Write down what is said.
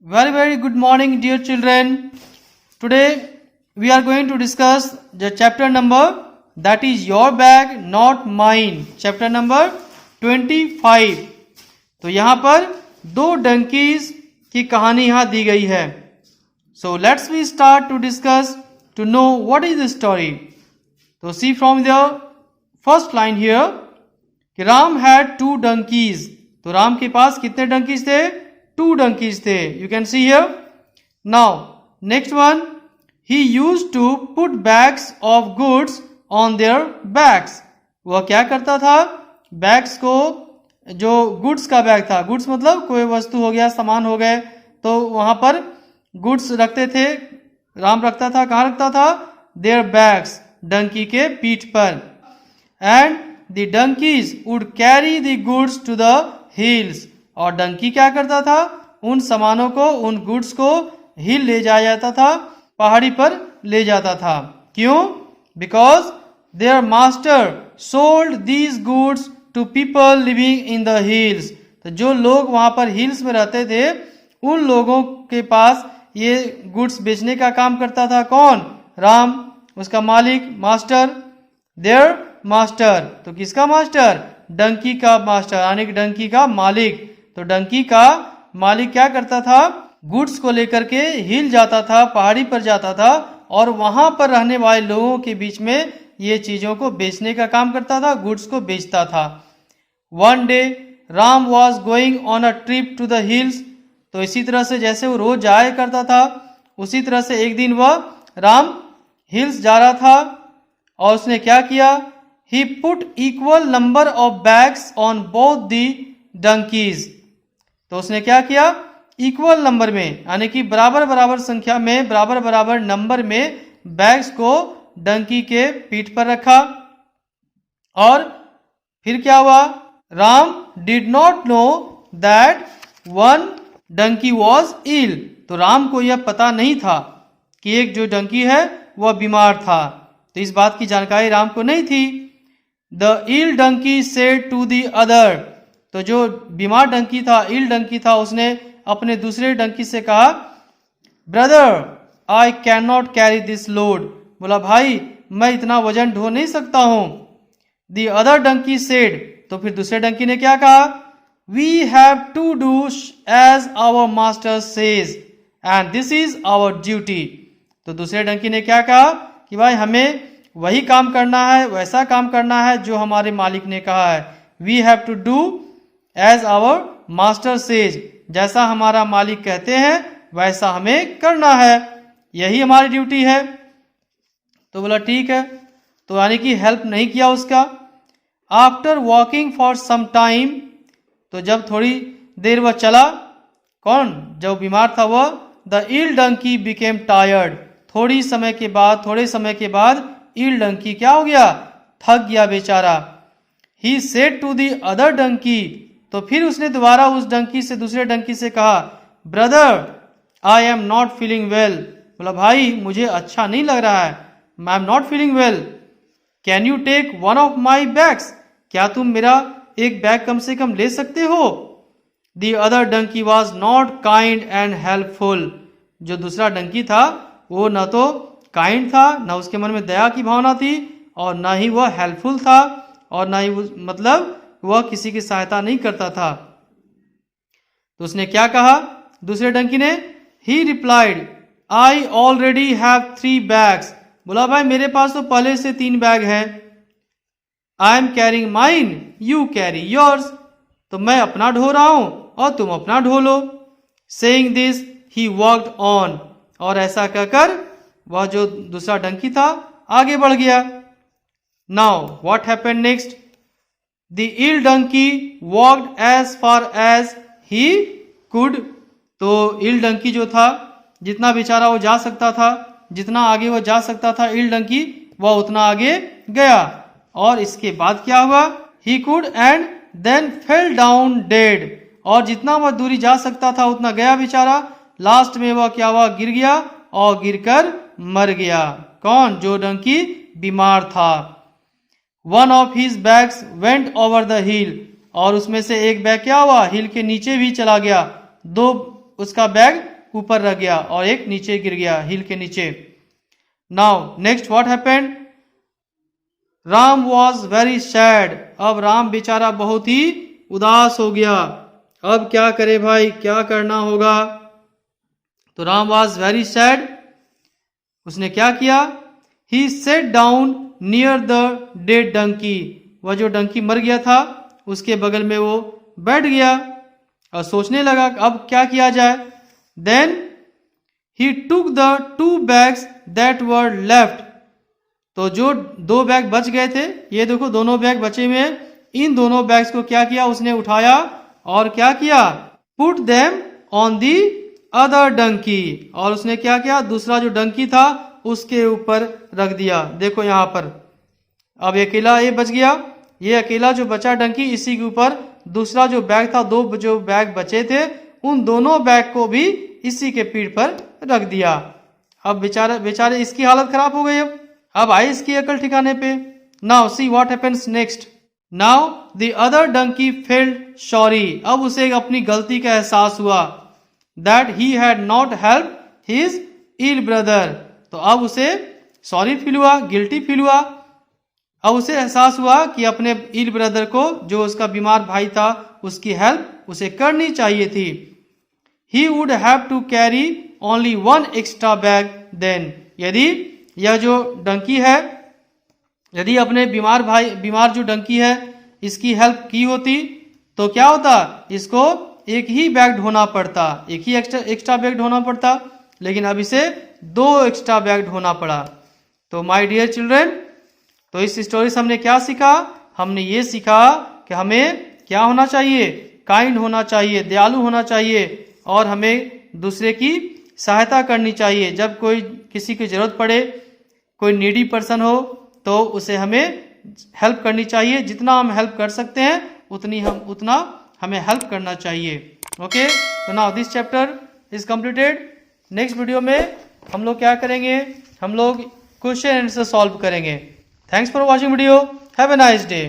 Very good morning, dear children. Today we are going to discuss the chapter number that is your bag not mine. Chapter number 25. तो यहाँ पर दो donkeys की कहानी यहाँ दी गई है. So let's we start to discuss to know what is the story. So see from the first line here कि राम had two donkeys. तो राम के पास कितने डंकीज थे? Two donkeys थे. You can see here. Now next one, he used to put bags of goods on their backs. वह क्या करता था? बैग्स को, जो गुड्स का बैग था, गुड्स मतलब कोई वस्तु हो गया, सामान हो गए, तो वहां पर गुड्स रखते थे. राम रखता था, कहाँ रखता था? देयर बैग्स, डंकी के पीठ पर. And the donkeys would carry the goods to the hills. और डंकी क्या करता था? उन सामानों को, उन गुड्स को हिल ले जाया जाता था, पहाड़ी पर ले जाता था. क्यों? Because their master sold these goods to people living in the hills. तो जो लोग वहां पर हिल्स में रहते थे, उन लोगों के पास ये गुड्स बेचने का काम करता था. कौन? राम, उसका मालिक, मास्टर, देयर मास्टर. तो किसका मास्टर? डंकी का मास्टर, यानी कि डंकी का मालिक. तो डंकी का मालिक क्या करता था? गुड्स को लेकर के हिल जाता था, पहाड़ी पर जाता था, और वहां पर रहने वाले लोगों के बीच में ये चीजों को बेचने का काम करता था, गुड्स को बेचता था. One day Ram was going on a trip to the hills. तो इसी तरह से जैसे वो रोज जाया करता था, उसी तरह से एक दिन वह राम हिल्स जा रहा था, और उसने क्या किया? He put equal number of bags on both the donkeys. तो उसने क्या किया? इक्वल नंबर में, यानी कि बराबर बराबर संख्या में, बराबर बराबर नंबर में बैग्स को डंकी के पीठ पर रखा. और फिर क्या हुआ? Ram did not know that one donkey was ill. तो राम को यह पता नहीं था कि एक जो डंकी है वह बीमार था. तो इस बात की जानकारी राम को नहीं थी. The ill donkey said to the other. तो जो बीमार डंकी था, इल डंकी था, उसने अपने दूसरे डंकी से कहा, brother I can not carry this load. बोला, भाई मैं इतना वजन ढो नहीं सकता हूं. The other donkey said. तो फिर दूसरे डंकी ने क्या कहा? We have to do as our master says and this is our duty. तो दूसरे डंकी ने क्या कहा कि भाई हमें वही काम करना है, वैसा काम करना है जो हमारे मालिक ने कहा है. We have to do as our master says. जैसा हमारा मालिक कहते हैं वैसा हमें करना है, यही हमारी ड्यूटी है. तो बोला ठीक है. तो यानी कि हेल्प नहीं किया उसका. After walking for some time. तो जब थोड़ी देर वह चला, कौन? जो बीमार था वह. The ill donkey became tired. थोड़े समय के बाद इल डंकी क्या हो गया? थक गया बेचारा. He said to the other donkey. तो फिर उसने दोबारा उस डंकी से, दूसरे डंकी से कहा, brother I am not feeling well. बोला, भाई मुझे अच्छा नहीं लग रहा है, I am not feeling well. Can you take one of my bags. क्या तुम मेरा एक बैग कम से कम ले सकते हो? The other donkey was not kind and helpful. जो दूसरा डंकी था वो न तो काइंड था, न उसके मन में दया की भावना थी, और न ही वह हेल्पफुल था, और न ही मतलब वह किसी की सहायता नहीं करता था. तो उसने क्या कहा दूसरे डंकी ने? ही replied I already have 3 bags. बोला, भाई मेरे पास तो पहले से 3 बैग हैं. I am carrying mine, you carry yours. तो मैं अपना ढो रहा हूं और तुम अपना ढो लो. Saying this he walked on. और ऐसा कहकर वह जो दूसरा डंकी था आगे बढ़ गया. Now what happened next? The ill donkey walked as far as he could. तो इल डंकी जो था, जितना बेचारा वो जा सकता था, जितना आगे वो जा सकता था इल डंकी, वह उतना आगे गया. और इसके बाद क्या हुआ? He could and then fell down dead. और जितना वह दूरी जा सकता था उतना गया बेचारा. लास्ट में वह क्या हुआ? गिर गया, और गिरकर मर गया. कौन? जो डंकी बीमार था. One of his bags went over the हिल. और उसमें से एक बैग क्या हुआ? हिल के नीचे भी चला गया. 2 उसका बैग ऊपर रह गया और एक नीचे गिर गया, हिल के नीचे। Now next what happened, Ram was very sad. अब राम बेचारा बहुत ही उदास हो गया। अब क्या करे भाई, क्या करना होगा? तो राम वॉज वेरी सैड, उसने क्या किया? He sat down near the dead donkey. वह जो डंकी मर गया था उसके बगल में वो बैठ गया और सोचने लगा अब क्या किया जाए। Then he took the 2 bags that were left. तो जो 2 बैग बच गए थे, ये देखो दोनों बैग बचे हुए हैं, इन दोनों बैग्स को क्या किया उसने? उठाया और क्या किया? Put them on the other donkey. और उसने क्या किया? दूसरा जो डंकी था उसके ऊपर रख दिया। देखो यहाँ पर अब अकेला ये बच गया, ये अकेला जो बचा डंकी, इसी के ऊपर दूसरा जो बैग था, 2 जो बैग बचे थे, उन दोनों बैग को भी इसी के पीठ पर रख दिया। अब बेचारे इसकी हालत खराब हो गई। अब आई इसकी अकल ठिकाने पे। Now see what happens next. Now the other donkey felt sorry. अब उसे अपनी गलती का एहसास हुआ, that he had not help his ill brother. तो अब उसे सॉरी फील हुआ, गिल्टी फील हुआ। अब उसे एहसास हुआ कि अपने इल ब्रदर को, जो उसका बीमार भाई था, उसकी हेल्प उसे करनी चाहिए थी। He would have to carry only 1 extra bag then. यदि यह जो डंकी है, यदि अपने बीमार जो डंकी है इसकी हेल्प की होती तो क्या होता? इसको एक ही बैग ढोना पड़ता, एक ही एक्स्ट्रा बैग ढोना पड़ता, लेकिन अब इसे 2 एक्स्ट्रा बैग ढोना पड़ा। तो माय डियर चिल्ड्रन, तो इस स्टोरी से हमने क्या सीखा? हमने ये सीखा कि हमें क्या होना चाहिए? काइंड होना चाहिए, दयालु होना चाहिए, और हमें दूसरे की सहायता करनी चाहिए। जब कोई किसी की जरूरत पड़े, कोई नीडी पर्सन हो, तो उसे हमें हेल्प करनी चाहिए। जितना हम हेल्प कर सकते हैं उतना हमें हेल्प करना चाहिए। ओके, तो now this chapter is completed. Next video में हम लोग क्या करेंगे? हम लोग क्वेश्चन आंसर सॉल्व करेंगे। Thanks for watching video. Have a nice day.